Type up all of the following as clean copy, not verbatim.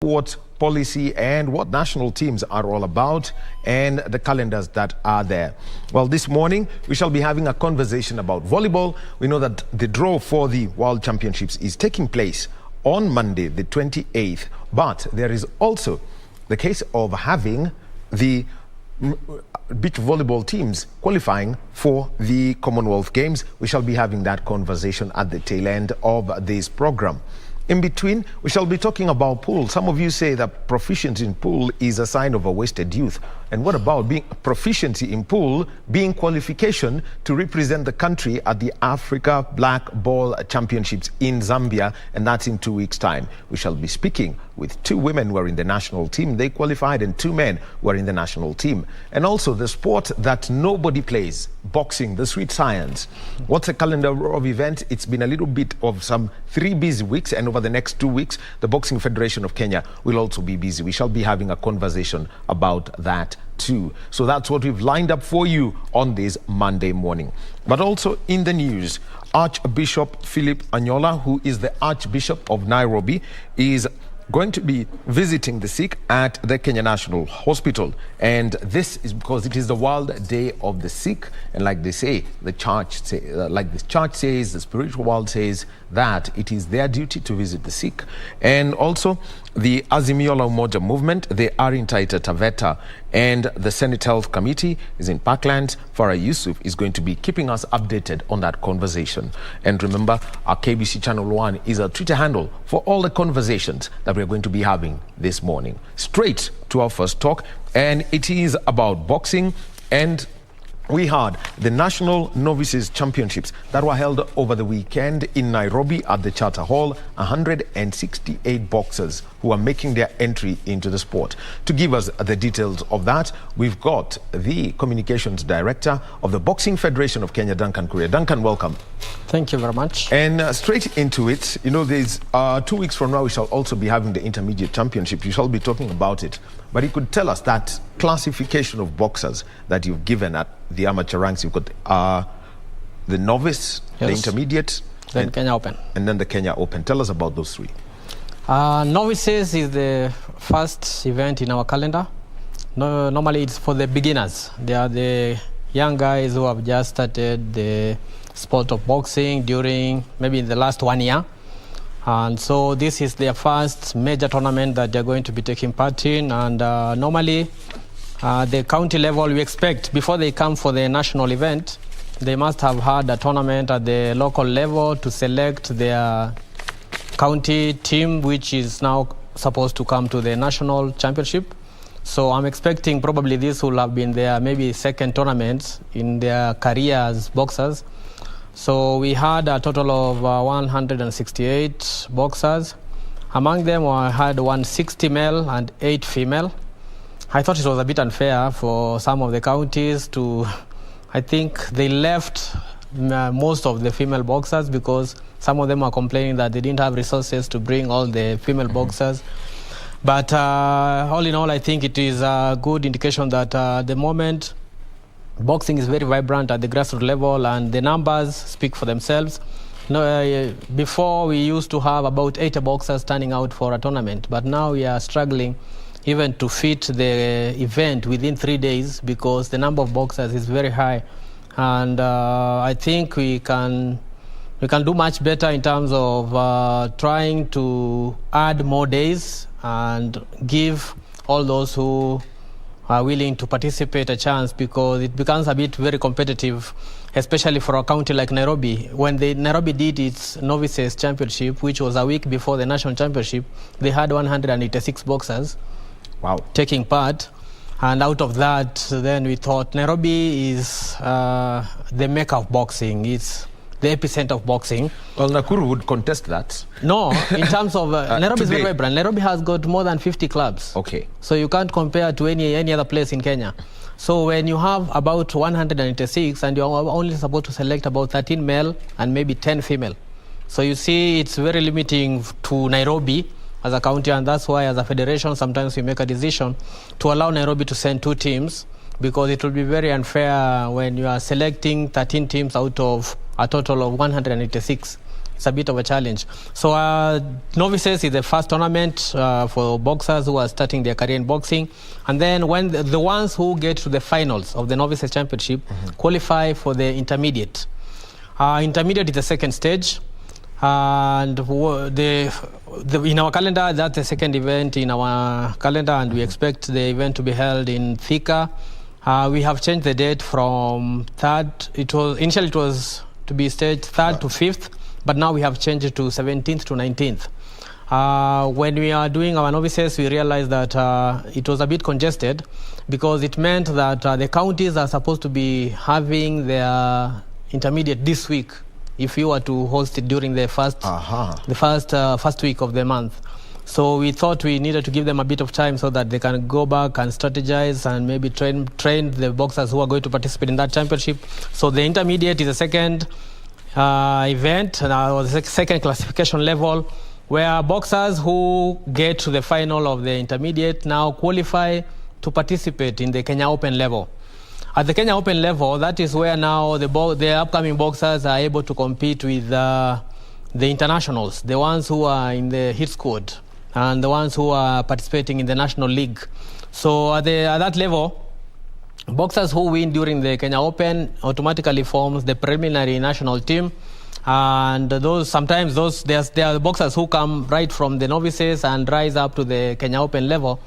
sport policy and what national teams are all about and the calendars that are there. Well, this morning we shall be having a conversation about volleyball. We know that the draw for the World Championships is taking place on Monday, the 28th, but there is also the case of having the beach volleyball teams qualifying for the Commonwealth Games. We shall be having that conversation at the tail end of this program. In between, we shall be talking about pool. Some of you say that proficiency in pool is a sign of a wasted youth. And what about being proficiency in pool being qualification to represent the country at the Africa Black Ball Championships in Zambia, and that's in 2 weeks' time. We shall be speaking with 2 women who are in the national team. They qualified, and 2 men who are in the national team. And also the sport that nobody plays, boxing, the sweet science. What's the calendar of events? It's been a little bit of some 3 busy weeks, and over the next 2 weeks, the Boxing Federation of Kenya will also be busy. We shall be having a conversation about that too. So that's what we've lined up for you on this Monday morning. But also in the news, Archbishop Philip Anyola, who is the Archbishop of Nairobi, is going to be visiting the sick at the Kenya National Hospital. And this is because it is the World Day of the Sick. And like they say, the church says, the spiritual world says that it is their duty to visit the sick. And also the Azimio la Umoja movement, they are in Taita Taveta, and the Senate Health Committee is in Parkland. Farah Yusuf is going to be keeping us updated on that conversation. And remember, our KBC Channel 1 is a Twitter handle for all the conversations that we're going to be having this morning. Straight to our first talk, and it is about boxing. And we had the National Novices Championships that were held over the weekend in Nairobi at the Charter Hall. 168 boxers who are making their entry into the sport. To give us the details of that, we've got the Communications Director of the Boxing Federation of Kenya, Duncen Kuria. Duncen, welcome. Thank you very much. And straight into it, you know, there's 2 weeks from now, we shall also be having the Intermediate Championship. You shall be talking about it. But you could tell us that classification of boxers that you've given at the amateur ranks. You've got the novice, yes, the intermediate, then Kenya Open. And then the Kenya Open. Tell us about those 3. Novices is the first event in our calendar. Normally it's for the beginners. They are the young guys who have just started the sport of boxing during maybe in the last 1 year. And so this is their first major tournament that they're going to be taking part in. And normally, the county level, we expect before they come for the national event, they must have had a tournament at the local level to select their county team, which is now supposed to come to the national championship. So I'm expecting probably this will have been their maybe second tournament in their career as boxers. So we had a total of 168 boxers. Among them, I had 160 male and 8 female. I thought it was a bit unfair for some of the counties to, I think they left most of the female boxers because some of them are complaining that they didn't have resources to bring all the female boxers. But all in all, I think it is a good indication that at the moment, boxing is very vibrant at the grassroots level, and the numbers speak for themselves. Before, we used to have about 80 boxers turning out for a tournament, but now we are struggling even to fit the event within 3 days because the number of boxers is very high. And I think we can do much better in terms of trying to add more days and give all those who are willing to participate a chance, because it becomes a bit very competitive, especially for a county like Nairobi. When Nairobi did its Novices Championship, which was a week before the national championship, they had 186 boxers taking part. And out of that, then we thought Nairobi is the mecca of boxing. It's the epicenter of boxing. Well, Nakuru would contest that. No, in terms of Nairobi is very vibrant. Nairobi has got more than 50 clubs. Okay. So you can't compare to any other place in Kenya. So when you have about 186 and you're only supposed to select about 13 male and maybe 10 female. So you see it's very limiting to Nairobi as a county, and that's why as a federation sometimes we make a decision to allow Nairobi to send 2 teams, because it will be very unfair when you are selecting 13 teams out of a total of 186. it's a bit of a challenge. So Novices is the first tournament for boxers who are starting their career in boxing. And then when the ones who get to the finals of the Novices Championship qualify for the intermediate. Intermediate is the second stage. And in our calendar, that's the second event in our calendar, and we expect the event to be held in Thika. We have changed the date from initially it was to be staged 3rd to 5th, but now we have changed it to 17th to 19th. When we are doing our novices, we realized that it was a bit congested because it meant that the counties are supposed to be having their intermediate this week. If you were to host it during the first week of the month. So we thought we needed to give them a bit of time so that they can go back and strategize and maybe train the boxers who are going to participate in that championship. So the intermediate is the second event, or the second classification level, where boxers who get to the final of the intermediate now qualify to participate in the Kenya Open level. At the Kenya Open level, that is where now the upcoming boxers are able to compete with the internationals, the ones who are in the hit squad and the ones who are participating in the national league. So at that level, boxers who win during the Kenya Open automatically forms the preliminary national team. And there are the boxers who come right from the novices and rise up to the Kenya Open level.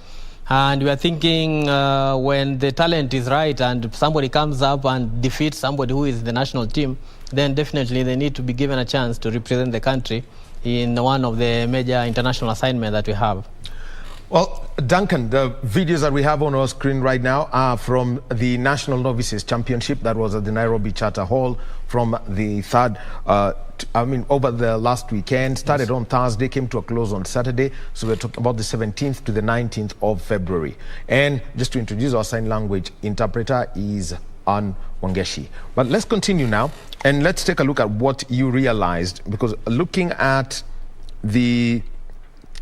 And we are thinking when the talent is right and somebody comes up and defeats somebody who is the national team, then definitely they need to be given a chance to represent the country in one of the major international assignments that we have. Well, Duncan, the videos that we have on our screen right now are from the National Novices Championship that was at the Nairobi Charter Hall from the 3rd, over the last weekend. Started on Thursday, came to a close on Saturday. So we're talking about the 17th to the 19th of February. And just to introduce our sign language interpreter is Ann Wangeshi. But let's continue now and let's take a look at what you realized, because looking at the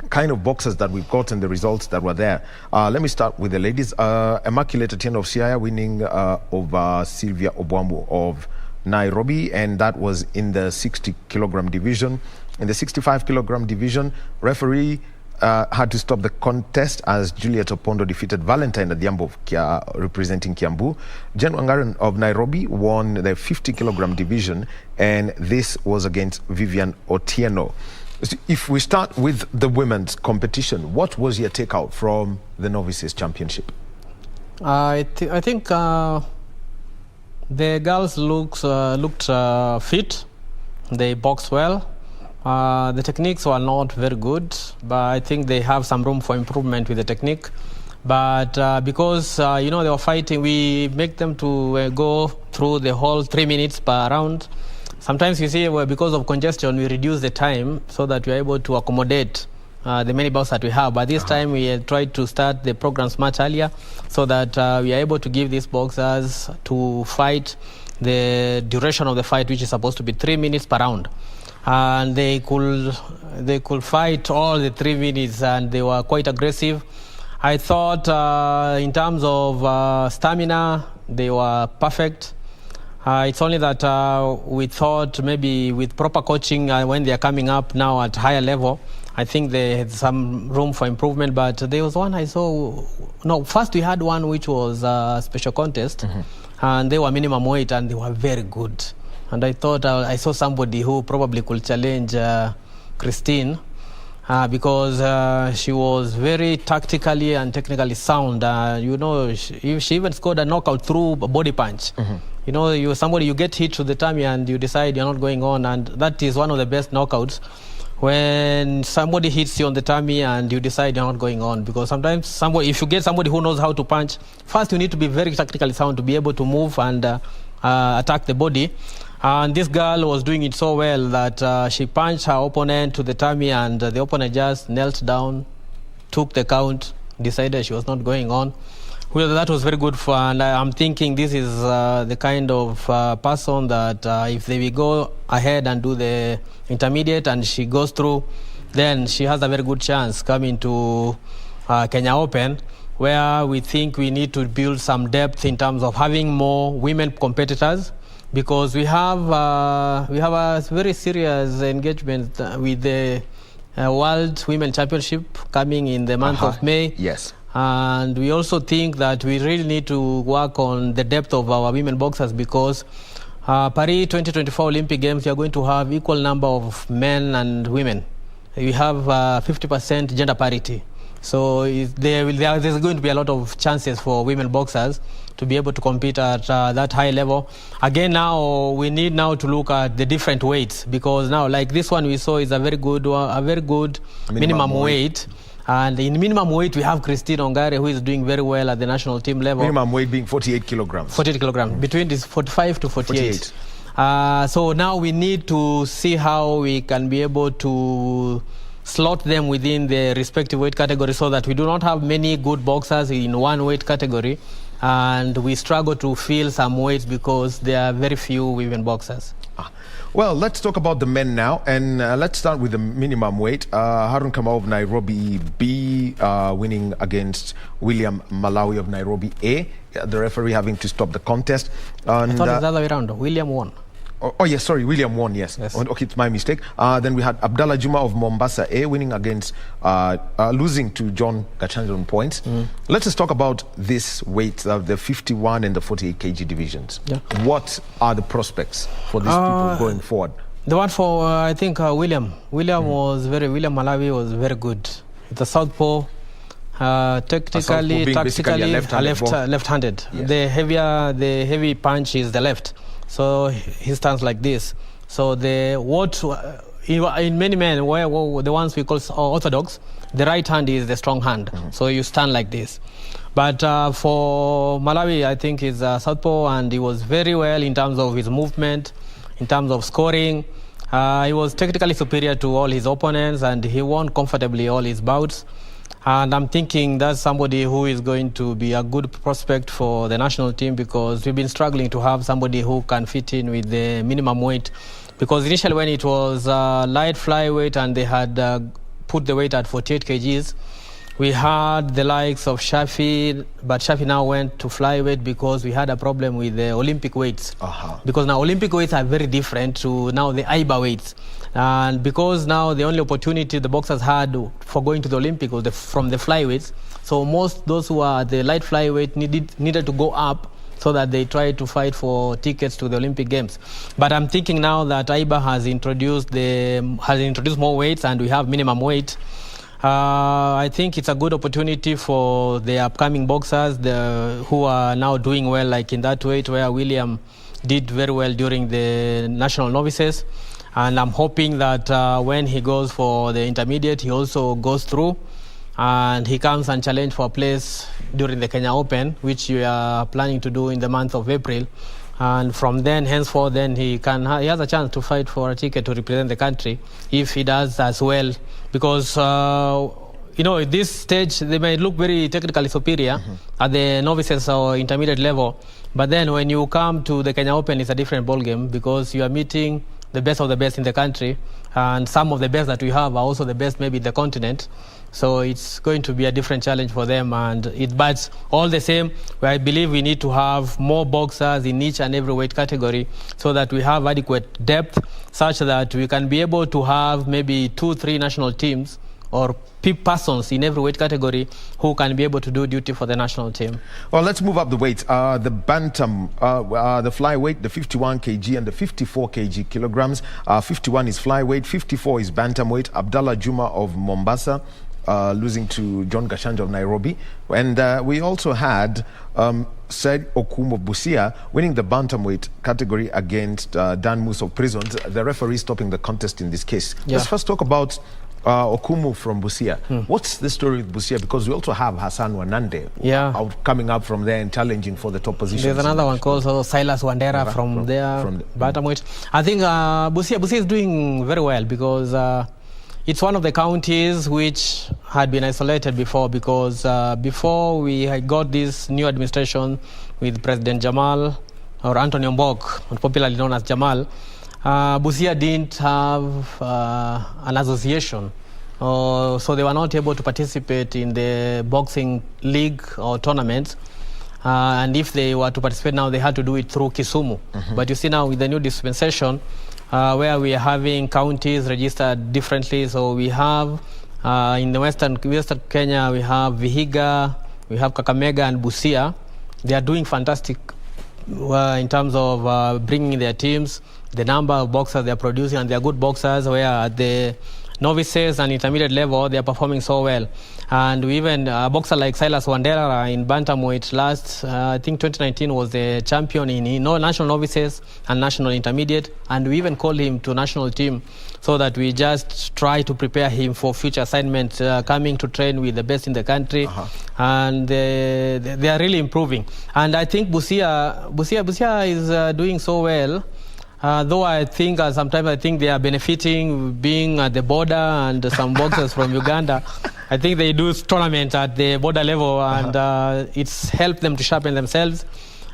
kind of boxers that we've got and the results that were there. Let me start with the ladies. Immaculate Atieno of Siaya winning over Sylvia Obwambu of Nairobi, and that was in the 60 kilogram division. In the 65 kilogram division, referee had to stop the contest as Juliet Opondo defeated Valentine Adhiambo representing Kiambu. Jen Wangaran of Nairobi won the 50 kilogram division, and this was against Vivian Otieno. If we start with the women's competition, what was your takeout from the Novices Championship? I think the girls looked fit. They boxed well. The techniques were not very good, but I think they have some room for improvement with the technique. But because they were fighting, we make them to go through the whole 3 minutes per round. Sometimes you see, because of congestion, we reduce the time so that we are able to accommodate the many bouts that we have. But this time we tried to start the programs much earlier so that we are able to give these boxers to fight the duration of the fight, which is supposed to be 3 minutes per round. And they could fight all the 3 minutes, and they were quite aggressive. I thought in terms of stamina, they were perfect. It's only that we thought maybe with proper coaching, when they are coming up now at higher level, I think they had some room for improvement. But there was one I saw. No, first we had one which was a special contest, and they were minimum weight, and they were very good. And I thought I saw somebody who probably could challenge Christine because she was very tactically and technically sound. She even scored a knockout through a body punch. You get hit to the tummy and you decide you're not going on, and that is one of the best knockouts when somebody hits you on the tummy and you decide you're not going on. Because sometimes if you get somebody who knows how to punch, first you need to be very tactically sound to be able to move and attack the body. And this girl was doing it so well that she punched her opponent to the tummy, and the opponent just knelt down, took the count, decided she was not going on. Well, that was very good and I'm thinking this is the kind of person that if they will go ahead and do the intermediate and she goes through, then she has a very good chance coming to Kenya Open, where we think we need to build some depth in terms of having more women competitors. because we have a very serious engagement with the World Women Championship coming in the month of May. Yes. And we also think that we really need to work on the depth of our women boxers, because Paris 2024 Olympic Games, we are going to have equal number of men and women. We have 50% gender parity. So there's going to be a lot of chances for women boxers to be able to compete at that high level. Again, now we need now to look at the different weights, because now, like this one we saw is a very good minimum weight. And in minimum weight, we have Christine Ongare, who is doing very well at the national team level. Minimum weight being 48 kilograms. 48 kilograms, between this 45 to 48. So now we need to see how we can be able to slot them within the respective weight category, so that we do not have many good boxers in one weight category, and we struggle to fill some weights because there are very few women boxers. Well, let's talk about the men now, and let's start with the minimum weight. Harun Kamau of Nairobi B winning against William Malawi of Nairobi A, the referee having to stop the contest. And, I thought it was the other way around. William won. Oh, yes, sorry, William won, yes. Okay, it's my mistake. Then we had Abdallah Juma of Mombasa A winning against, losing to John Gachanja on points. Let's just talk about this weight of the 51 and the 48 kg divisions. Yeah. What are the prospects for these people going forward? The one for, I think, William Malawi was very good. The southpaw, technically, tactically, left-handed. Yes. The heavy punch is the left. So he stands like this. So in many men, the ones we call orthodox, the right hand is the strong hand. So you stand like this. But for Malawi, I think he's a southpaw, and he was very well in terms of his movement, in terms of scoring. He was technically superior to all his opponents, and he won comfortably all his bouts. And I'm thinking that's somebody who is going to be a good prospect for the national team, because we've been struggling to have somebody who can fit in with the minimum weight. Because initially when it was light flyweight and they had put the weight at 48 kgs, we had the likes of Shafi, but Shafi now went to flyweight because we had a problem with the Olympic weights. Because now Olympic weights are very different to now the IBA weights. And because now the only opportunity the boxers had for going to the Olympic was from the flyweights, so most those who are the light flyweight needed to go up so that they try to fight for tickets to the Olympic Games. But I'm thinking now that IBA has introduced more weights, and we have minimum weight. I think it's a good opportunity for the upcoming boxers who are now doing well, like in that weight where William did very well during the national novices. And I'm hoping that when he goes for the intermediate, he also goes through and he comes and challenge for a place during the Kenya Open, which we are planning to do in the month of April. And from then, henceforth, then he has a chance to fight for a ticket to represent the country if he does as well. Because, at this stage, they may look very technically superior at the novices or intermediate level. But then when you come to the Kenya Open, it's a different ballgame, because you are meeting the best of the best in the country, and some of the best that we have are also the best maybe in the continent. So it's going to be a different challenge for them, but all the same, I believe we need to have more boxers in each and every weight category so that we have adequate depth, such that we can be able to have maybe 2-3 national teams or persons in every weight category who can be able to do duty for the national team. Well, let's move up the weights. The bantam, the flyweight, the 51 kg and the 54 kg kilograms. 51 is flyweight, 54 is bantamweight. Abdallah Juma of Mombasa losing to John Gachanja of Nairobi. And we also had Said Okum of Busia winning the bantamweight category against Dan Moose of Prisons. The referee stopping the contest in this case. Yeah. Let's first talk about Okumu from Busia. What's the story with Busia? Because we also have Hassan Wanande coming up from there and challenging for the top position. There's another one called Silas Wandera from bantamweight. I think Busia is doing very well, because it's one of the counties which had been isolated before, because before we had got this new administration with President Jamal, or Anthony Mbok, popularly known as Jamal, Busia didn't have an association, so they were not able to participate in the boxing league or tournaments. And if they were to participate now, they had to do it through Kisumu. But you see now with the new dispensation, where we are having counties registered differently. So we have in the western Kenya, we have Vihiga, we have Kakamega and Busia. They are doing fantastic in terms of bringing their teams, the number of boxers they are producing, and they are good boxers, where at the novices and intermediate level, they are performing so well. And we even a boxer like Silas Wandera in bantamweight last, I think 2019 was the champion in national novices and national intermediate. And we even called him to national team so that we just try to prepare him for future assignments, coming to train with the best in the country. And they are really improving. And I think Busia is doing so well. Though I think sometimes I think they are benefiting being at the border, and some boxers from Uganda, I think they do tournaments at the border level, and it's helped them to sharpen themselves.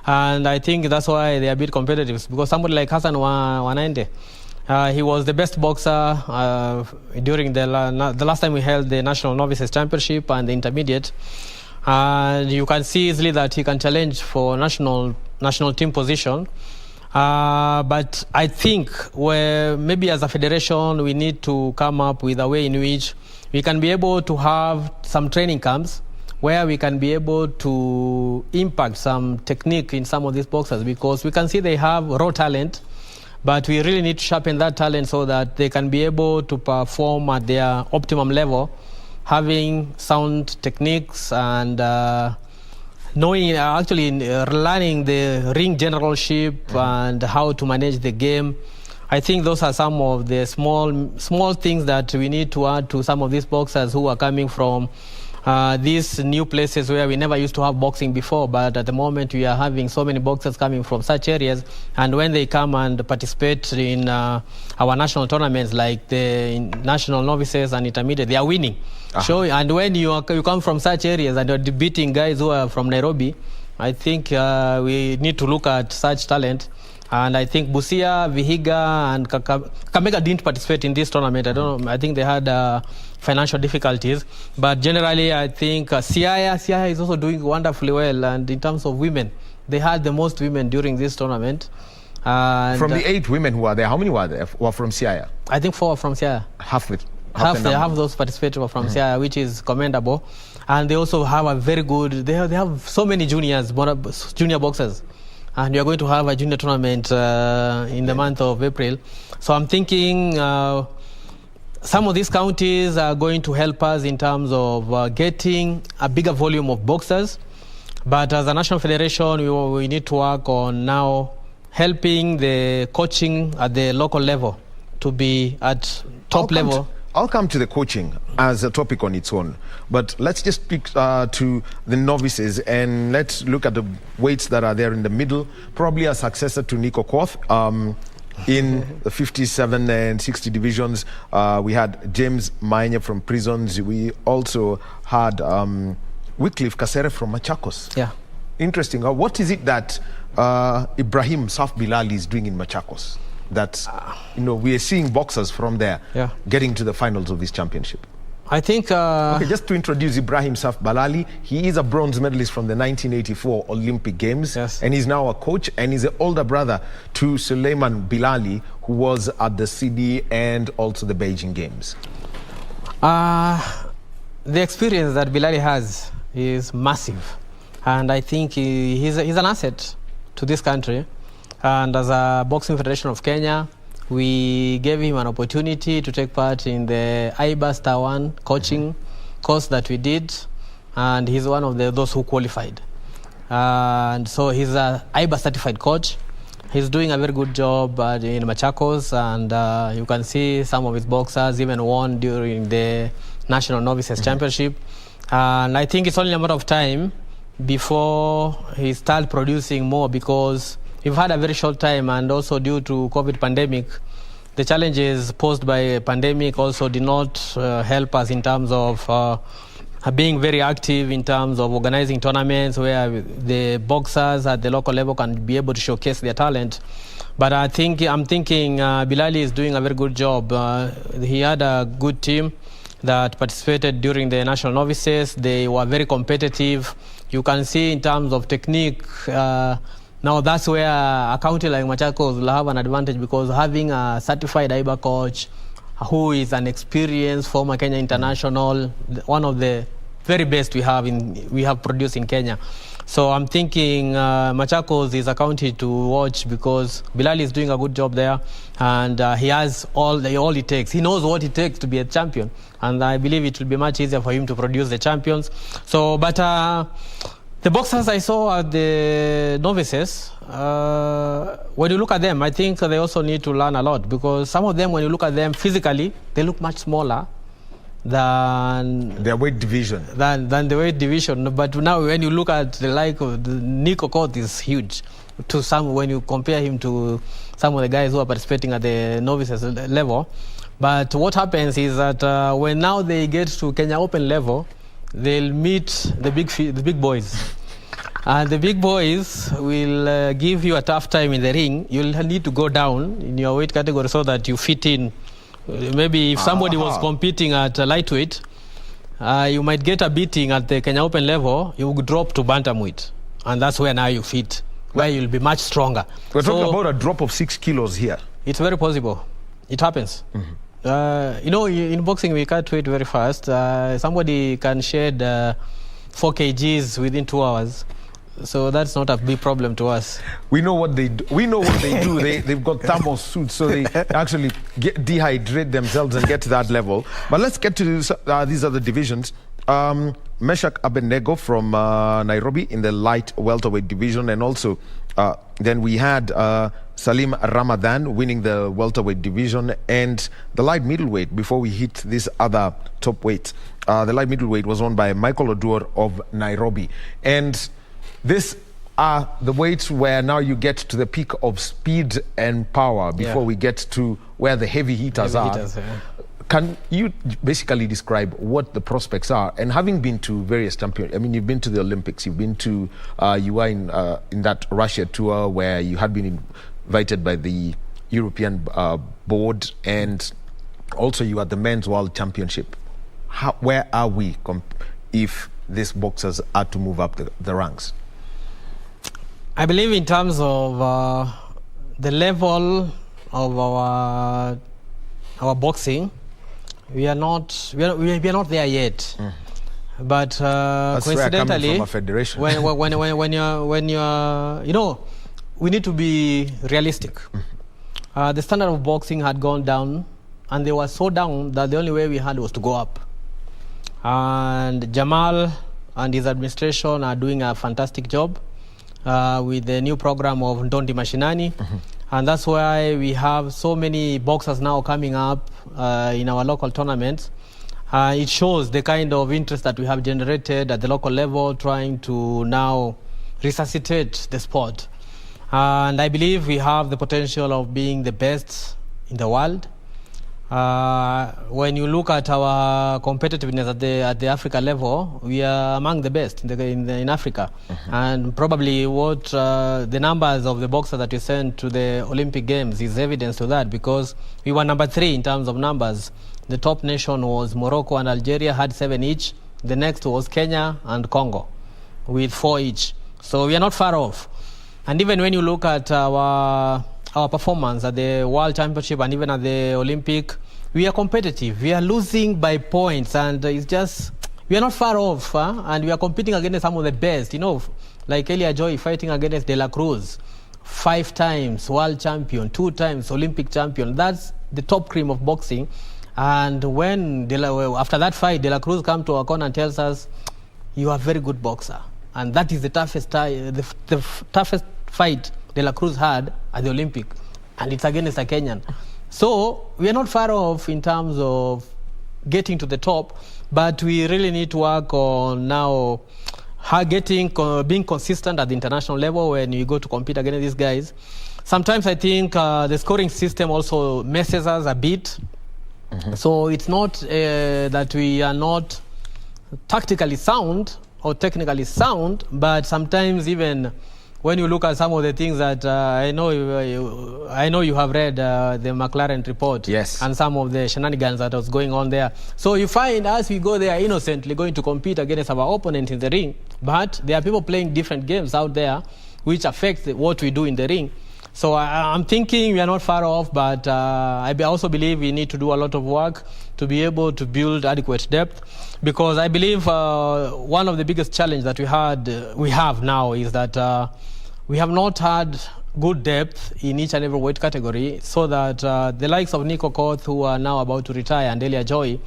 And I think that's why they are a bit competitive, because somebody like Hassan Wanaende, he was the best boxer during the last time we held the National Novices Championship and the Intermediate. And you can see easily that he can challenge for national team position. But I think maybe as a federation, we need to come up with a way in which we can be able to have some training camps where we can be able to impact some technique in some of these boxers, because we can see they have raw talent, but we really need to sharpen that talent so that they can be able to perform at their optimum level, having sound techniques and knowing, learning the ring generalship and how to manage the game. I think those are some of the small things that we need to add to some of these boxers who are coming from these new places where we never used to have boxing before. But at the moment, we are having so many boxers coming from such areas. And when they come and participate in our national tournaments, like the national novices and intermediate, they are winning. And when you come from such areas and you're beating guys who are from Nairobi, I think we need to look at such talent. And I think Busia, Vihiga, and Kakamega didn't participate in this tournament. I don't know. I think they had financial difficulties. But generally, I think Siaya is also doing wonderfully well. And in terms of women, they had the most women during this tournament. And from the 8 women who are there, how many were there were from Siaya? I think 4 from Siaya. Half those participated were from Siaya, which is commendable. And they also have a very good, they have so many junior boxers. And we are going to have a junior tournament in the month of April. So I'm thinking some of these counties are going to help us in terms of getting a bigger volume of boxers. But as a national federation, we need to work on now helping the coaching at the local level to be at top level. I'll come to the coaching as a topic on its own, but let's just speak to the novices, and let's look at the weights that are there in the middle. Probably a successor to Nico Koth. In the 57 and 60 divisions, we had James Maine from Prisons. We also had Wycliffe Kasere from Machakos. Yeah. Interesting. What is it that Ibrahim Saf Bilali is doing in Machakos that we are seeing boxers from there getting to the finals of this championship? I think okay, just to introduce Ibrahim Saf Bilali, he is a bronze medalist from the 1984 Olympic Games, and he's now a coach, and he's an older brother to Suleiman Bilali, who was at the CD and also the Beijing Games. The experience that Bilali has is massive, and I think he's an asset to this country. And as a Boxing Federation of Kenya, we gave him an opportunity to take part in the IBA Star 1 coaching course that we did, and he's one of those who qualified. And so he's an IBA certified coach. He's doing a very good job in Machakos, and you can see some of his boxers even won during the National Novices Championship. And I think it's only a matter of time before he starts producing more, because we've had a very short time, and also due to COVID pandemic, the challenges posed by a pandemic also did not help us in terms of being very active in terms of organizing tournaments where the boxers at the local level can be able to showcase their talent. But I'm thinking Bilali is doing a very good job. He had a good team that participated during the national novices. They were very competitive. You can see in terms of technique, now that's where a county like Machakos will have an advantage, because having a certified IBA coach who is an experienced former Kenya international, one of the very best we have produced in Kenya. So I'm thinking Machakos is a county to watch, because Bilal is doing a good job there, and he has all it takes. He knows what it takes to be a champion, and I believe it will be much easier for him to produce the champions. So, but the boxers I saw at the novices, when you look at them, I think they also need to learn a lot, because some of them, when you look at them physically, they look much smaller than their weight division. Than the weight division. But now when you look at the like of Nico Koth is huge to some, when you compare him to some of the guys who are participating at the novices level. But what happens is that when now they get to Kenya Open level, they'll meet the big boys. And the big boys will give you a tough time in the ring. You'll need to go down in your weight category so that you fit in. Maybe if somebody was competing at lightweight, you might get a beating at the Kenya Open level, you would drop to bantamweight. And that's where now you fit, where you'll be much stronger. We're talking about a drop of 6 kilos here. It's very possible. It happens. In boxing, we can't wait very fast. Somebody can shed 4 kgs within 2 hours. So that's not a big problem to us. We know what they do. They've got thermal suits, so they actually dehydrate themselves and get to that level. But let's get to these other divisions. Meshak Abednego from Nairobi in the light welterweight division, and also then we had Salim Ramadan winning the welterweight division, and the light middleweight, before we hit this other top weight, the light middleweight was won by Michael Oduor of Nairobi. And these are the weights where now you get to the peak of speed and power before we get to where the heavy hitters are. Can you basically describe what the prospects are? And having been to various champions, I mean, you've been to the Olympics, you've been to, you were in that Russia tour where you had been invited by the European board, and also you are the men's world championship. Where are we if these boxers are to move up the ranks? I believe in terms of the level of our boxing, we are not there yet. But coincidentally, from a federation. when you're we need to be realistic. The standard of boxing had gone down, and they were so down that the only way we had was to go up. And Jamal and his administration are doing a fantastic job with the new program of Ndondi Mashinani. And that's why we have so many boxers now coming up in our local tournaments. It shows the kind of interest that we have generated at the local level, trying to now resuscitate the sport. And I believe we have the potential of being the best in the world. When you look at our competitiveness at the Africa level, we are among the best in Africa. And probably what the numbers of the boxers that we sent to the Olympic Games is evidence to that, because we were number 3 in terms of numbers. The top nation was Morocco, and Algeria had 7 each. The next was Kenya and Congo with 4 each. So we are not far off. And even when you look at our performance at the World Championship and even at the Olympic, we are competitive. We are losing by points, and it's just, we are not far off. And we are competing against some of the best. Like Elia Joy fighting against De La Cruz, 5 times world champion, 2 times Olympic champion. That's the top cream of boxing. And when after that fight, De La Cruz comes to our corner and tells us, "You are a very good boxer," and that is the toughest toughest fight De La Cruz had at the Olympic, and it's against a Kenyan. So we are not far off in terms of getting to the top, but we really need to work on now being consistent at the international level when you go to compete against these guys. Sometimes I think the scoring system also messes us a bit. So it's not that we are not tactically sound or technically sound, but sometimes even when you look at some of the things that I know you have read the McLaren report, yes, and some of the shenanigans that was going on there. So you find as we go there innocently going to compete against our opponent in the ring, But there are people playing different games out there which affect what we do in the ring. So I'm thinking we are not far off, but I also believe we need to do a lot of work to be able to build adequate depth, because I believe one of the biggest challenges that we have now is that we have not had good depth in each and every weight category, so that the likes of Nico Koth, who are now about to retire, and Elia Joy,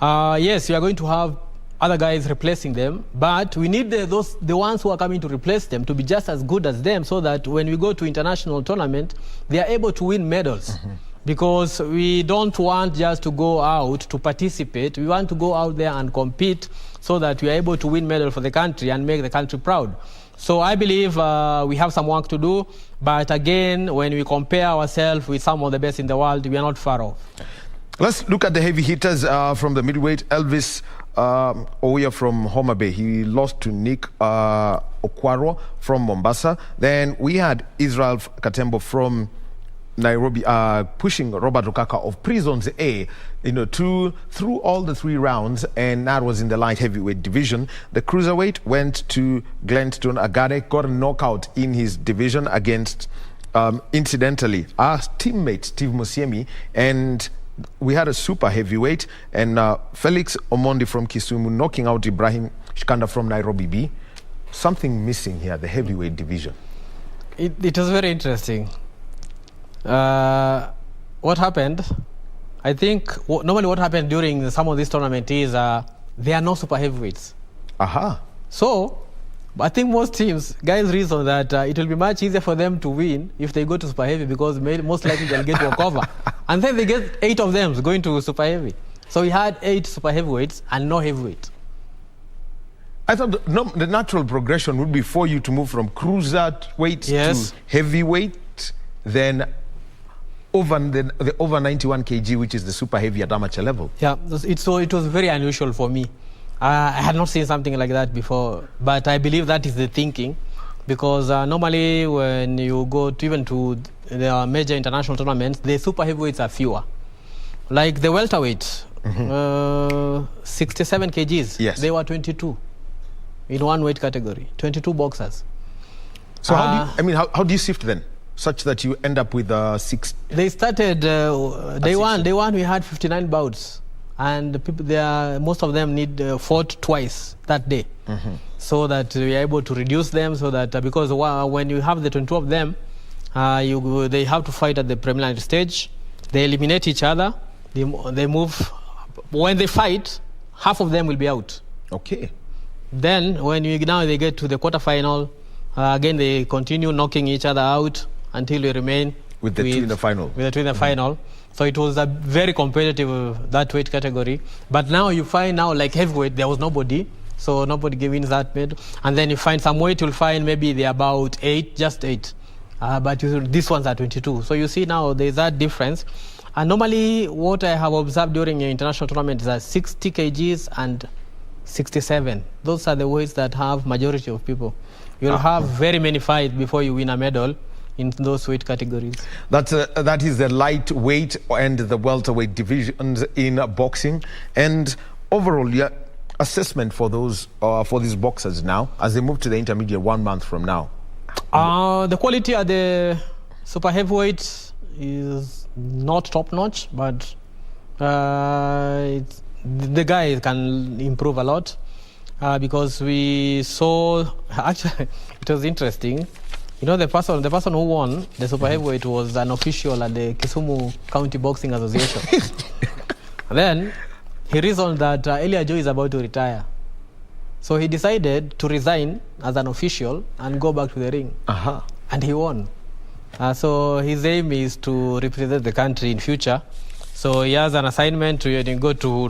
yes, we are going to have other guys replacing them, but we need the ones who are coming to replace them to be just as good as them, so that when we go to international tournament, they are able to win medals. Mm-hmm. Because we don't want just to go out to participate. We want to go out there and compete so that we are able to win medal for the country and make the country proud. So I believe we have some work to do, but again, when we compare ourselves with some of the best in the world, we are not far off. Let's look at the heavy hitters from the middleweight. Elvis Oya from Homa Bay. He lost to Nick Okwaro from Mombasa. Then we had Israel Katembo from Nairobi pushing Robert Rukaka of Prisons A, through all the 3 rounds, and that was in the light heavyweight division. The cruiserweight went to Glenton Agade, got a knockout in his division against, incidentally, our teammate Steve Musiemi, and we had a super heavyweight, and Felix Omondi from Kisumu knocking out Ibrahim Shikanda from Nairobi B. Something missing here, the heavyweight division. It was very interesting. What happened, I think, normally what happened during some of these tournaments is there are no super heavyweights. Aha. So, I think most teams, guys, reason that it will be much easier for them to win if they go to super heavy, because most likely they'll get to a cover. And then they get 8 of them going to super heavy. So we had 8 super heavyweights and no heavyweight. I thought the natural progression would be for you to move from cruiserweight to heavyweight, then over the over 91 kg, which is the super heavy at amateur level. Yeah, it was very unusual for me. I had not seen something like that before, but I believe that is the thinking, because normally when you go even to the major international tournaments, the super heavyweights are fewer. Like the welterweight, 67 kgs, yes. They were 22 in one weight category, 22 boxers. So how do you sift then, such that you end up with 6? They started day one. We had 59 bouts. And the people there, most of them fought twice that day, so that we are able to reduce them. So that because when you have the 22 of them, they have to fight at the preliminary stage. They eliminate each other. They move. When they fight, half of them will be out. Okay. Then when they get to the quarterfinal, again they continue knocking each other out until we remain with the 2 in the final. With the 2 in the final. So it was a very competitive, that weight category. But now you find like heavyweight, there was nobody. So nobody wins that medal. And then you find some weight, you'll find maybe they're about 8, just 8. But these ones are 22. So you see now there's that difference. And normally what I have observed during an international tournament is that 60 kgs and 67. Those are the weights that have majority of people. You'll have very many fights before you win a medal in those weight categories. That is the lightweight and the welterweight divisions in boxing. And overall, your assessment for these boxers now as they move to the intermediate 1 month from now? The quality at the super heavyweight is not top notch, but the guys can improve a lot, because we saw, actually it was interesting. The person who won the super heavyweight was an official at the Kisumu County Boxing Association. Then he reasoned that Elia Joy is about to retire. So he decided to resign as an official and go back to the ring. And he won. So his aim is to represent the country in future. So he has an assignment we go to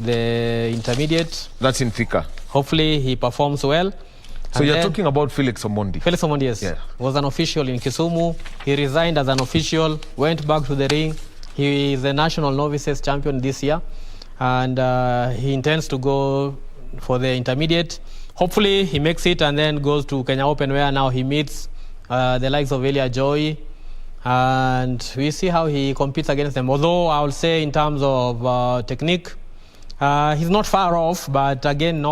the intermediate. That's in Thika. Hopefully he performs well. So you're talking about Felix Omondi? Felix Omondi, yes. Yeah. Was an official in Kisumu. He resigned as an official, went back to the ring. He is the national novices champion this year. And he intends to go for the intermediate. Hopefully he makes it and then goes to Kenya Open, where now he meets the likes of Elia Joy. And we see how he competes against them. Although I would say in terms of technique, He's not far off, but again,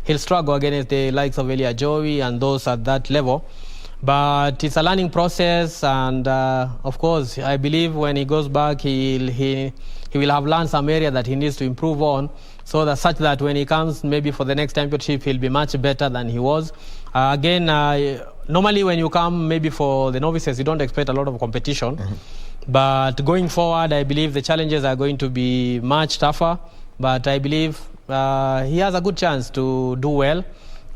he'll struggle against the likes of Elia Joey and those at that level. But it's a learning process, and of course, I believe when he goes back, he will have learned some area that he needs to improve on, so that such that when he comes maybe for the next championship, he'll be much better than he was. Normally when you come maybe for the novices, you don't expect a lot of competition. But going forward, I believe the challenges are going to be much tougher. But I believe he has a good chance to do well,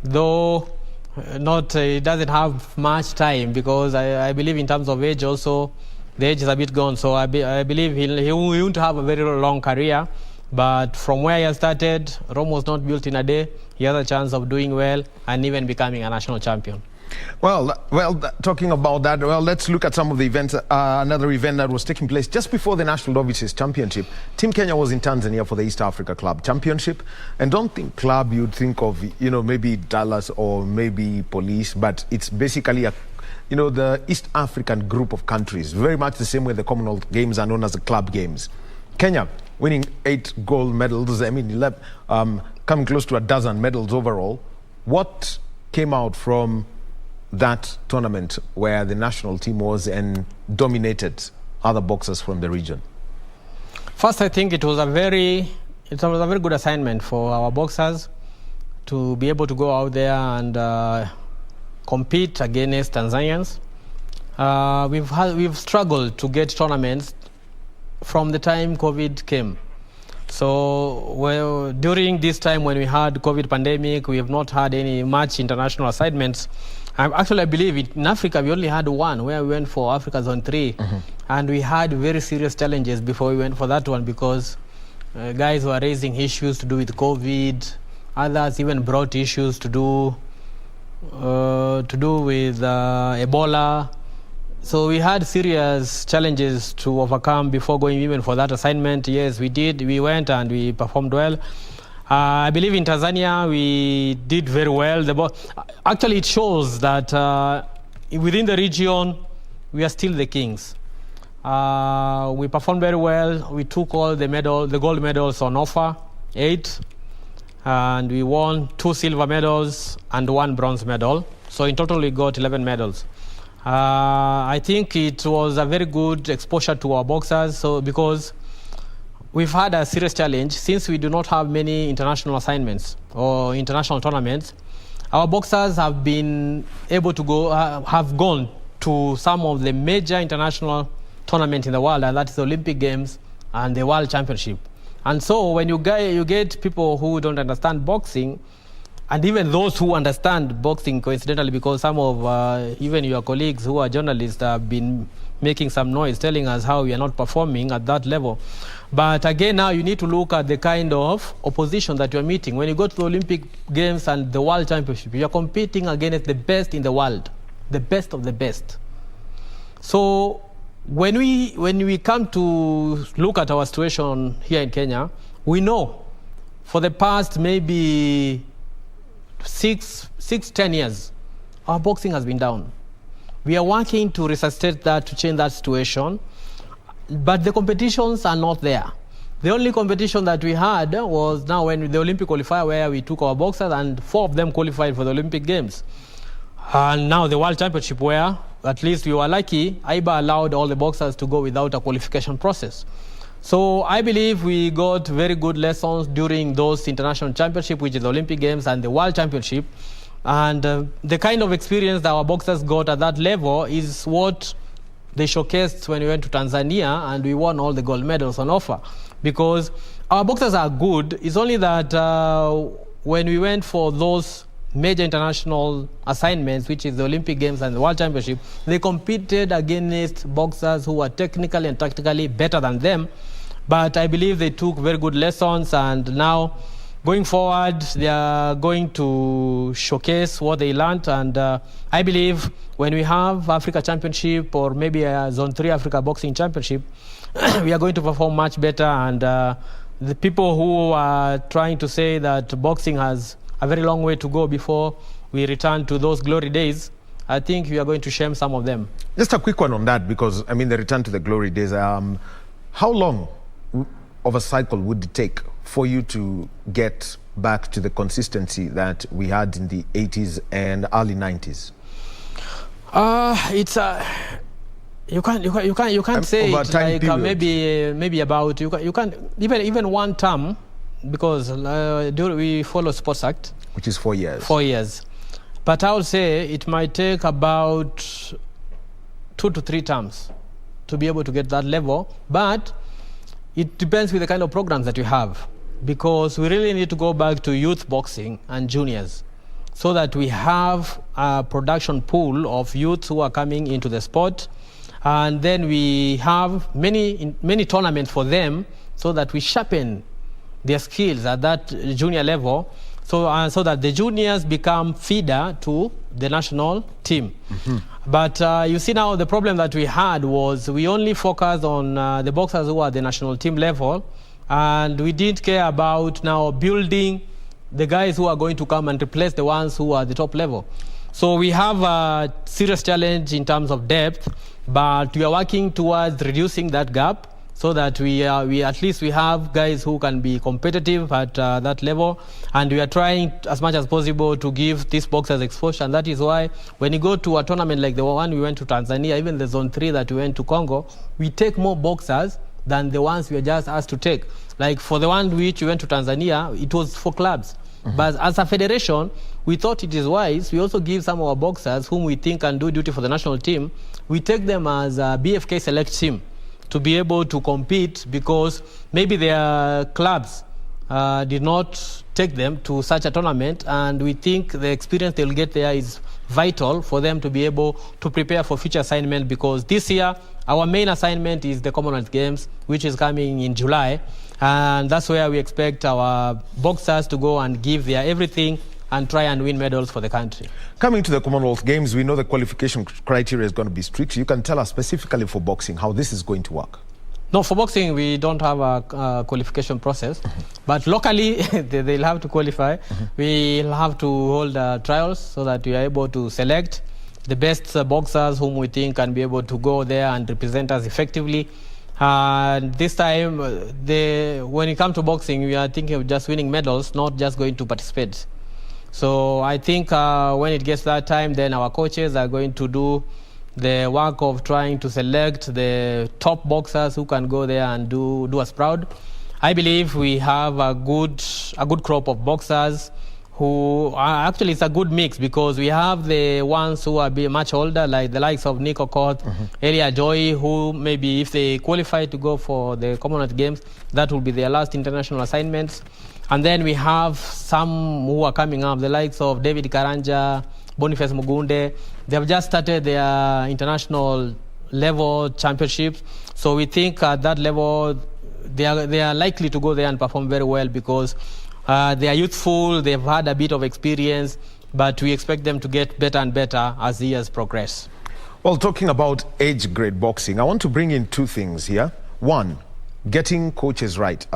though he doesn't have much time, because I believe in terms of age also, the age is a bit gone. So I believe he won't have a very long career. But from where he has started, Rome was not built in a day. He has a chance of doing well and even becoming a national champion. Well, talking about that, let's look at some of the events. Another event that was taking place just before the National Novices Championship. Team Kenya was in Tanzania for the East Africa Club Championship. And don't think club, you'd think of, maybe Dallas or maybe Police, but it's basically the East African group of countries, very much the same way the Commonwealth Games are known as the club games. Kenya winning 8 gold medals, 11, coming close to a dozen medals overall. What came out from that tournament where the national team was and dominated other boxers from the region? First, I think it was a very good assignment for our boxers to be able to go out there and compete against Tanzanians. We've struggled to get tournaments from the time COVID came. So during this time when we had COVID pandemic, we have not had any much international assignments. I believe in Africa we only had one, where we went for Africa Zone 3. And we had very serious challenges before we went for that one, because guys were raising issues to do with COVID. Others even brought issues to do with Ebola. So we had serious challenges to overcome before going even for that assignment. Yes, we did. We went and we performed well. I believe in Tanzania we did very well. Actually, it shows that within the region we are still the kings. We performed very well. We took all the gold medals on offer, 8, and we won 2 silver medals and 1 bronze medal. So in total we got 11 medals. I think it was a very good exposure to our boxers, because we've had a serious challenge since we do not have many international assignments or international tournaments. Our boxers have been able to have gone to some of the major international tournaments in the world, and that's the Olympic Games and the World Championship. And so when you get people who don't understand boxing, and even those who understand boxing, coincidentally, because some of even your colleagues who are journalists have been making some noise telling us how we are not performing at that level. But again, now you need to look at the kind of opposition that you're meeting. When you go to the Olympic Games and the World Championship, you're competing against the best in the world, the best of the best. So when we come to look at our situation here in Kenya, we know for the past maybe 10 years, our boxing has been down. We are working to resuscitate that, to change that situation, but the competitions are not there. The only competition that we had was now when the Olympic qualifier, where we took our boxers and 4 of them qualified for the Olympic Games. And now the World Championship, where at least we were lucky, IBA allowed all the boxers to go without a qualification process. So I believe we got very good lessons during those international championships, which is the Olympic Games and the World Championship. And the kind of experience that our boxers got at that level is what they showcased when we went to Tanzania and we won all the gold medals on offer. Because our boxers are good. It's only that when we went for those major international assignments, which is the Olympic Games and the World Championship, they competed against boxers who were technically and tactically better than them. But I believe they took very good lessons, and now going forward, they are going to showcase what they learned. And I believe when we have Africa Championship or maybe a Zone 3 Africa Boxing Championship, we are going to perform much better. And the people who are trying to say that boxing has a very long way to go before we return to those glory days, I think we are going to shame some of them. Just a quick one on that, because, the return to the glory days. How long of a cycle would it take for you to get back to the consistency that we had in the 80s and early 90s? It's you can't say it like maybe about you can even one term, because we follow Sports Act, which is 4 years. 4 years, but I would say it might take about 2 to 3 terms to be able to get that level. But it depends with the kind of programs that you have, because we really need to go back to youth boxing and juniors, so that we have a production pool of youths who are coming into the sport, and then we have many tournaments for them, so that we sharpen their skills at that junior level, so that the juniors become feeder to the national team. Mm-hmm. But you see now the problem that we had was we only focused on the boxers who are at the national team level, and we didn't care about now building the guys who are going to come and replace the ones who are at the top level. So we have a serious challenge in terms of depth, but we are working towards reducing that gap, so that we at least we have guys who can be competitive at that level, and we are trying as much as possible to give these boxers exposure. And that is why when you go to a tournament like the one we went to Tanzania, even the Zone 3 that we went to Congo, we take more boxers than the ones we are just asked to take. Like for the one which we went to Tanzania, it was for clubs. Mm-hmm. But as a federation, we thought it is wise, we also give some of our boxers whom we think can do duty for the national team, we take them as a BFK select team to be able to compete, because maybe their clubs did not take them to such a tournament, and we think the experience they'll get there is vital for them to be able to prepare for future assignment, because this year our main assignment is the Commonwealth Games, which is coming in July, and that's where we expect our boxers to go and give their everything and try and win medals for the country. Coming to the Commonwealth Games, we know the qualification criteria is going to be strict. You can tell us specifically for boxing how this is going to work. No, for boxing, we don't have a qualification process. Mm-hmm. But locally, they'll have to qualify. Mm-hmm. We'll have to hold trials so that we are able to select the best boxers whom we think can be able to go there and represent us effectively. And this time, when it comes to boxing, we are thinking of just winning medals, not just going to participate. So I think when it gets that time, then our coaches are going to do the work of trying to select the top boxers who can go there and do us proud. I believe we have a good crop of boxers who are actually, it's a good mix, because we have the ones who are much older, like the likes of Nick Okoth, mm-hmm. Elia Joy, who maybe if they qualify to go for the Commonwealth Games, that will be their last international assignments. And then we have some who are coming up, the likes of David Karanja, Boniface Mugunde. They have just started their international level championships. So we think at that level, they are likely to go there and perform very well, because they are youthful, they've had a bit of experience, but we expect them to get better and better as the years progress. Well, talking about age grade boxing, I want to bring in 2 things here. One, getting coaches right.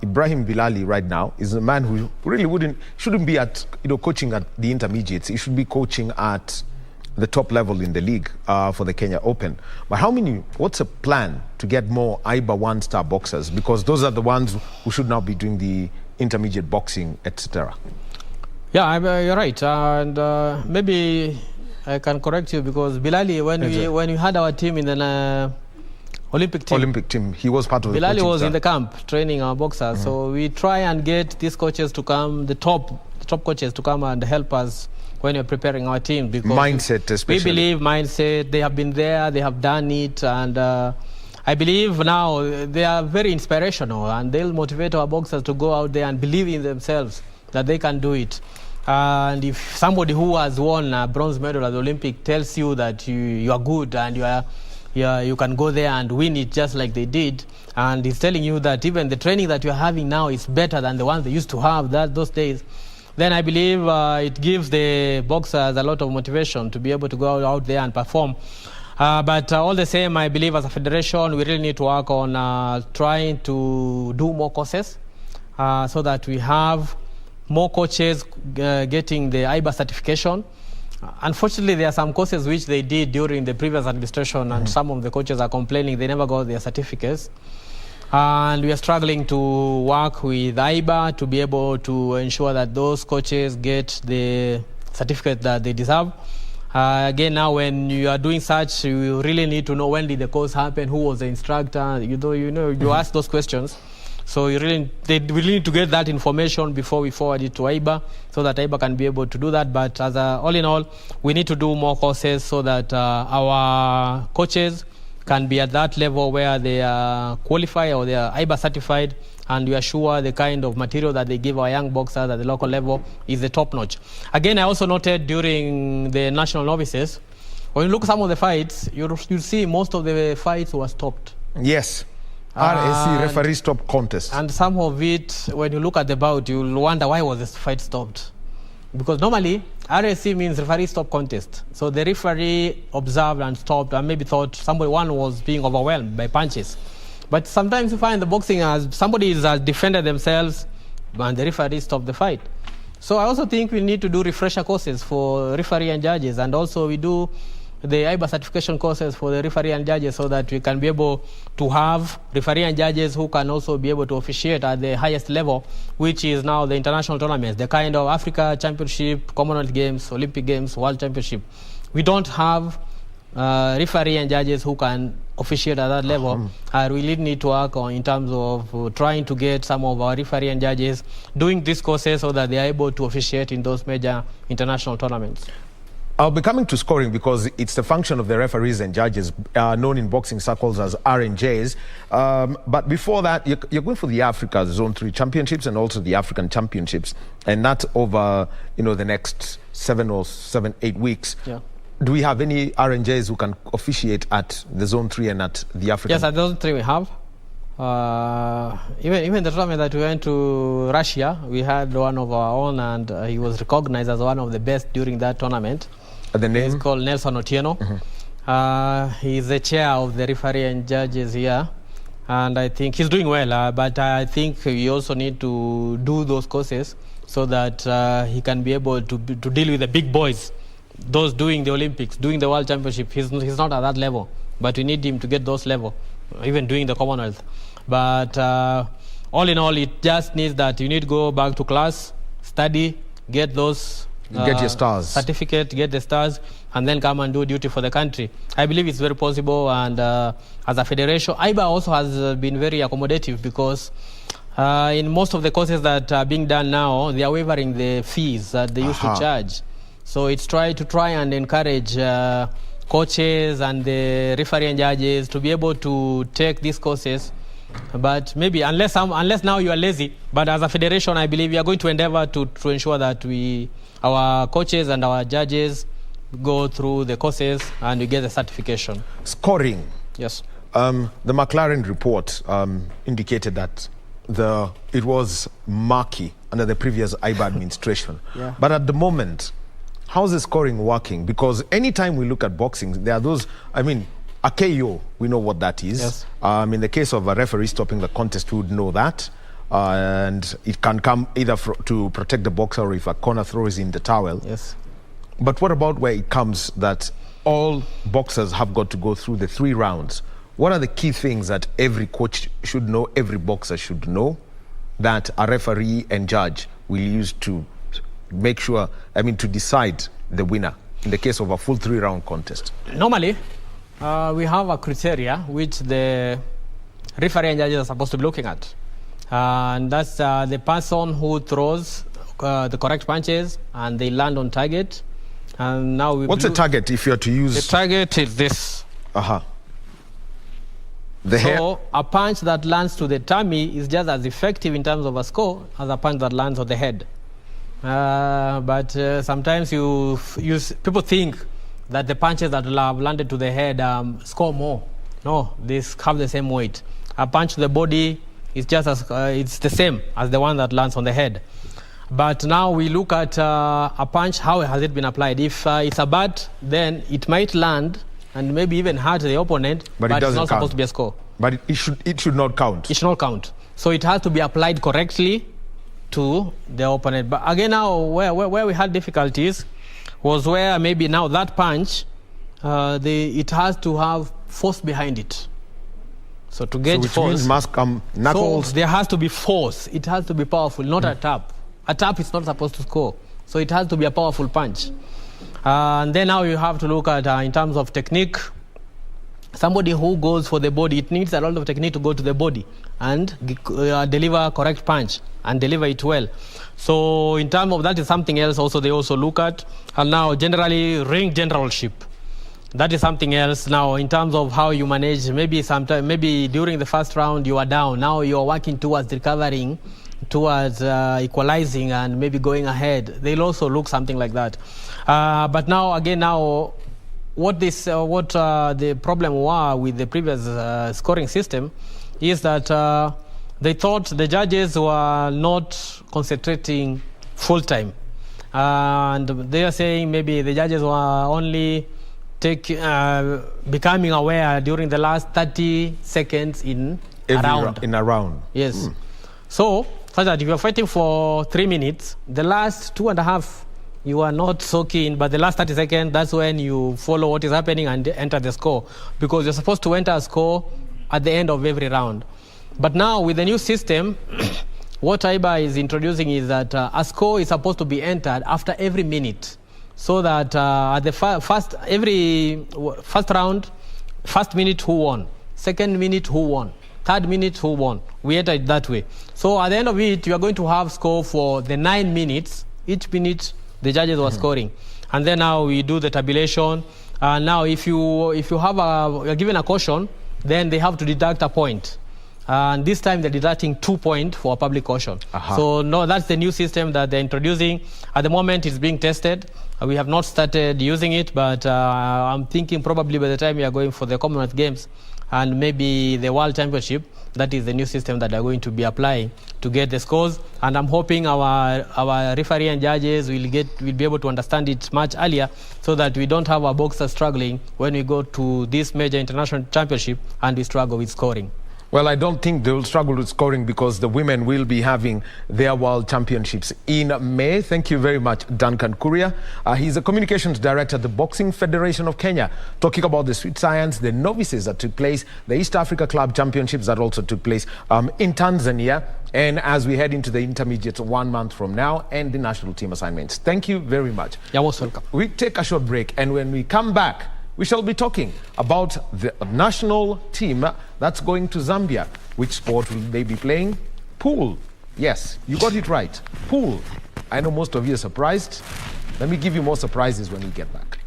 Ibrahim Bilali right now is a man who really shouldn't be at coaching at the intermediates. He should be coaching at the top level in the league for the Kenya Open. But what's a plan to get more IBA 1-star boxers? Because those are the ones who should now be doing the intermediate boxing, etc. Yeah, you're right. And maybe I can correct you, because Bilali, when we had our team in the Olympic team, he was part of Bilali was in the camp training our boxers. Mm-hmm. So we try and get these coaches to come, the top coaches to come and help us when we're preparing our team. Because mindset, especially. We believe mindset. They have been there, they have done it, and I believe now they are very inspirational, and they'll motivate our boxers to go out there and believe in themselves that they can do it. And if somebody who has won a bronze medal at the Olympic tells you that you are good and you can go there and win it just like they did, and he's telling you that even the training that you're having now is better than the ones they used to have those days, then I believe it gives the boxers a lot of motivation to be able to go out there and perform. But all the same, I believe as a federation, we really need to work on trying to do more courses so that we have more coaches getting the IBA certification. Unfortunately, there are some courses which they did during the previous administration, and some of the coaches are complaining they never got their certificates. And we are struggling to work with AIBA to be able to ensure that those coaches get the certificate that they deserve. Again, now when you are doing such, you really need to know when did the course happen, who was the instructor. You ask those questions. So they really need to get that information before we forward it to AIBA, so that AIBA can be able to do that. But all in all, we need to do more courses so that our coaches can be at that level where they are qualified or they are AIBA certified, and we are sure the kind of material that they give our young boxers at the local level is the top notch. Again, I also noted during the national novices, when you look at some of the fights, you'll see most of the fights were stopped. Yes. RSC referee stop contest. And some of it, when you look at the bout, you'll wonder why was this fight stopped. Because normally, RSC means referee stop contest. So the referee observed and stopped and maybe thought one was being overwhelmed by punches. But sometimes you find the boxing as somebody has defended themselves and the referee stopped the fight. So I also think we need to do refresher courses for referee and judges, and also we do the AIBA certification courses for the referee and judges, so that we can be able to have referee and judges who can also be able to officiate at the highest level, which is now the international tournaments, the kind of Africa Championship, Commonwealth Games, Olympic Games, World Championship. We don't have referee and judges who can officiate at that level. I really need to work on in terms of trying to get some of our referee and judges doing these courses so that they are able to officiate in those major international tournaments. I'll be coming to scoring because it's the function of the referees and judges, known in boxing circles as R&Js. But before that, you're going for the Africa Zone 3 Championships and also the African Championships, and that's over the next 8 weeks. Yeah. Do we have any R&Js who can officiate at the Zone 3 and at the African? Yes, at Zone 3 we have. Even the tournament that we went to Russia, we had one of our own, and he was recognized as one of the best during that tournament. The name? He's called Nelson Otieno. He's the chair of the referee and judges here, and I think he's doing well. But I think we also need to do those courses so that he can be able to deal with the big boys, those doing the Olympics, doing the World Championship. He's not at that level, but we need him to get those level, even doing the Commonwealth. But all in all, it just needs that you need to go back to class, study, get those get your stars, certificate, get the stars, and then come and do duty for the country. I believe it's very possible, and as a federation, AIBA also has been very accommodative, because in most of the courses that are being done now, they are waiving the fees that they used to charge. So it's try and encourage coaches and the referee and judges to be able to take these courses. But maybe unless now you are lazy, but as a federation, I believe we are going to endeavor to ensure that our coaches and our judges go through the courses and we get the certification. Scoring. Yes. The McLaren report indicated that it was murky under the previous AIBA administration. Yeah. But at the moment, how's the scoring working? Because anytime we look at boxing, there are those, a KO, we know what that is. Yes. In the case of a referee stopping the contest, we would know that. And it can come either to protect the boxer, or if a corner throw is in the towel. Yes. But what about where it comes that all boxers have got to go through the 3 rounds? What are the key things that every coach should know, every boxer should know, that a referee and judge will use to make sure, to decide the winner in the case of a full 3-round contest? Normally, we have a criteria which the referee and judges are supposed to be looking at. And that's the person who throws the correct punches and they land on target. And now what's the target if you're to use? The target is this. So a punch that lands to the tummy is just as effective in terms of a score as a punch that lands on the head. But sometimes people think that the punches that have landed to the head score more. No, these have the same weight. A punch to the body is just as it's the same as the one that lands on the head. But now we look at a punch, how has it been applied? If it's a bat, then it might land and maybe even hurt the opponent, but it's not supposed to be a score. But it should not count. It should not count. So it has to be applied correctly to the opponent. But again, now where we had difficulties was where maybe now that punch, it has to have force behind it. So to gauge which force, means must come knuckles. so there has to be force. It has to be powerful, not a tap. A tap is not supposed to score. So it has to be a powerful punch. And then now you have to look at, in terms of technique, somebody who goes for the body, it needs a lot of technique to go to the body and deliver correct punch and deliver it well. So in terms of that is something else also they also look at. And now generally ring generalship. That is something else. Now, in terms of how you manage, maybe during the first round you are down. Now you are working towards recovering, towards equalizing, and maybe going ahead. They'll also look something like that. But now, again, what the problem was with the previous scoring system is that they thought the judges were not concentrating full time, and they are saying maybe the judges were only becoming aware during the last 30 seconds in a round. Yes. So that if you're fighting for 3 minutes, the last 2.5, you are not so keen, but the last 30 seconds, that's when you follow what is happening and enter the score. Because you're supposed to enter a score at the end of every round. But now with the new system, what IBA is introducing is that a score is supposed to be entered after every minute. So that at the first round, first minute who won, second minute who won, third minute who won. We enter it that way. So at the end of it, you are going to have score for the 9 minutes. Each minute the judges were scoring, and then now we do the tabulation. Now if you have you're given a caution, then they have to deduct a point. And this time they're deducting 2 points for a public caution. So no, that's the new system that they're introducing. At the moment, it's being tested. We have not started using it, but I'm thinking probably by the time we are going for the Commonwealth Games and maybe the World Championship, that is the new system that they're going to be applying to get the scores. And I'm hoping our referee and judges will be able to understand it much earlier, so that we don't have our boxers struggling when we go to this major international championship and we struggle with scoring. Well, I don't think they will struggle with scoring because the women will be having their World Championships in May. Thank you very much, Duncen Kuria. He's a communications director at the Boxing Federation of Kenya, talking about the sweet science, the novices that took place, the East Africa Club Championships that also took place in Tanzania, and as we head into the intermediates 1 month from now, and the national team assignments. Thank you very much. You're most welcome. We take a short break, and when we come back, we shall be talking about the national team that's going to Zambia. Which sport will they be playing? Pool. Yes, you got it right. Pool. I know most of you are surprised. Let me give you more surprises when we get back.